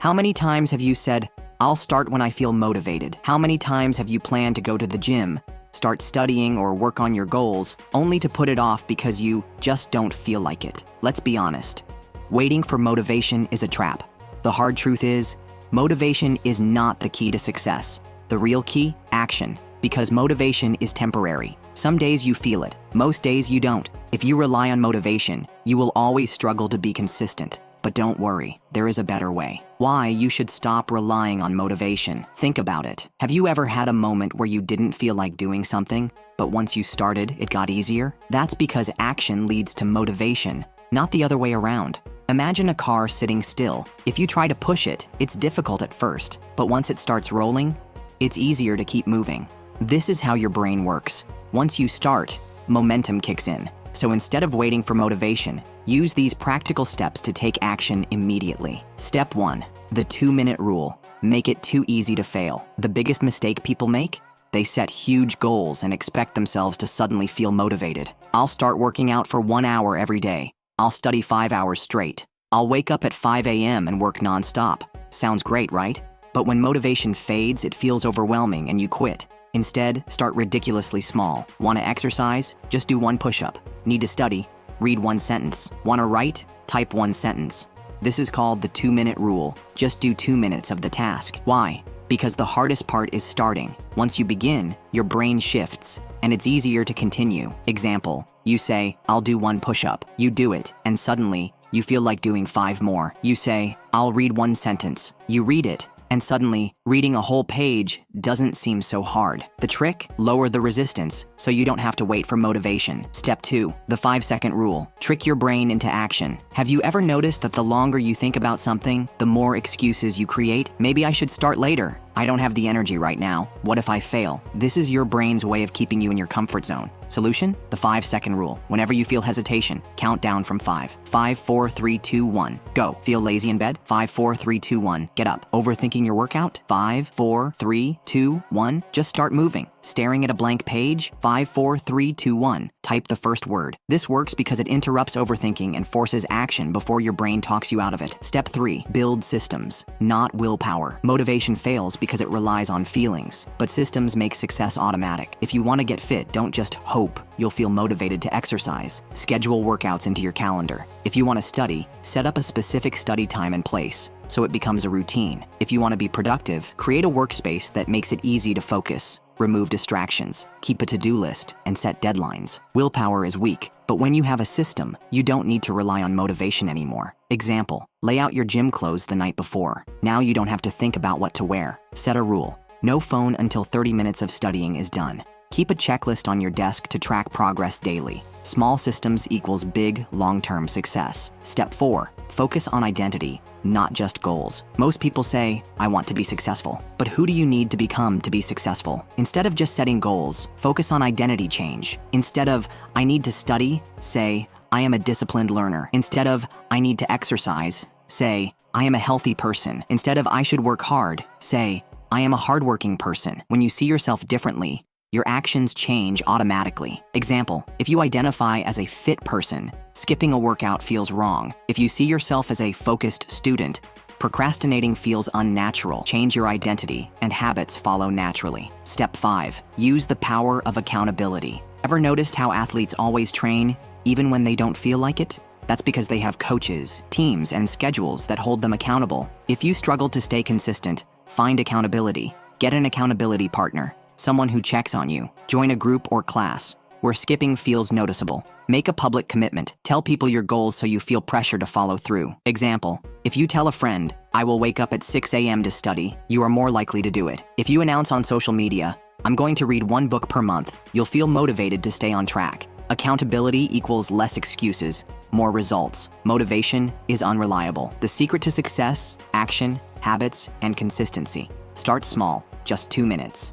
How many times have you said, "I'll start when I feel motivated"? How many times have you planned to go to the gym, start studying, or work on your goals, only to put it off because you just don't feel like it? Let's be honest. Waiting for motivation is a trap. The hard truth is, motivation is not the key to success. The real key? Action. Because motivation is temporary. Some days you feel it, most days you don't. If you rely on motivation, you will always struggle to be consistent. But don't worry, there is a better way. Why you should stop relying on motivation. Think about it. Have you ever had a moment where you didn't feel like doing something, but once you started, it got easier? That's because action leads to motivation, not the other way around. Imagine a car sitting still. If you try to push it, it's difficult at first, but once it starts rolling, it's easier to keep moving. This is how your brain works. Once you start, momentum kicks in. So instead of waiting for motivation, use these practical steps to take action immediately. Step 1, the 2-minute rule. Make it too easy to fail. The biggest mistake people make? They set huge goals and expect themselves to suddenly feel motivated. I'll start working out for 1 hour every day. I'll study 5 hours straight. I'll wake up at 5 a.m. and work nonstop. Sounds great, right? But when motivation fades, it feels overwhelming and you quit. Instead, start ridiculously small. Want to exercise? Just do 1 push-up. Need to study? Read 1 sentence. Want to write? Type 1 sentence. This is called the 2-minute rule. Just do 2 minutes of the task. Why? Because the hardest part is starting. Once you begin, your brain shifts, and it's easier to continue. Example, you say, "I'll do 1 push-up." You do it, and suddenly, you feel like doing 5 more. You say, "I'll read 1 sentence." You read it, and suddenly, reading a whole page doesn't seem so hard. The trick? Lower the resistance, so you don't have to wait for motivation. Step 2, the 5-second rule. Trick your brain into action. Have you ever noticed that the longer you think about something, the more excuses you create? Maybe I should start later. I don't have the energy right now. What if I fail? This is your brain's way of keeping you in your comfort zone. Solution? The 5-second rule. Whenever you feel hesitation, count down from 5. 5, 4, 3, 2, 1. Go. Feel lazy in bed? 5, 4, 3, 2, 1. Get up. Overthinking your workout? 5, 4, 3, 2, 1. Just start moving. Staring at a blank page? 5, 4, 3, 2, 1. Type the first word. This works because it interrupts overthinking and forces action before your brain talks you out of it. Step 3, build systems, not willpower. Motivation fails because it relies on feelings, but systems make success automatic. If you want to get fit, don't just hope you'll feel motivated to exercise. Schedule workouts into your calendar. If you want to study, set up a specific study time and place, so it becomes a routine. If you want to be productive, create a workspace that makes it easy to focus. Remove distractions, keep a to-do list, and set deadlines. Willpower is weak, but when you have a system, you don't need to rely on motivation anymore. Example, lay out your gym clothes the night before. Now you don't have to think about what to wear. Set a rule, no phone until 30 minutes of studying is done. Keep a checklist on your desk to track progress daily. Small systems equals big, long-term success. Step 4, focus on identity, not just goals. Most people say, "I want to be successful." But who do you need to become to be successful? Instead of just setting goals, focus on identity change. Instead of, "I need to study," say, "I am a disciplined learner." Instead of, "I need to exercise," say, "I am a healthy person." Instead of, "I should work hard," say, "I am a hardworking person." When you see yourself differently, your actions change automatically. Example, if you identify as a fit person, skipping a workout feels wrong. If you see yourself as a focused student, procrastinating feels unnatural. Change your identity, and habits follow naturally. Step 5, use the power of accountability. Ever noticed how athletes always train, even when they don't feel like it? That's because they have coaches, teams, and schedules that hold them accountable. If you struggle to stay consistent, find accountability. Get an accountability partner. Someone who checks on you. Join a group or class where skipping feels noticeable. Make a public commitment. Tell people your goals so you feel pressure to follow through. Example, if you tell a friend, "I will wake up at 6 a.m. to study," you are more likely to do it. If you announce on social media, "I'm going to read 1 book per month," you'll feel motivated to stay on track. Accountability equals less excuses, more results. Motivation is unreliable. The secret to success, action, habits, and consistency. Start small, just 2 minutes.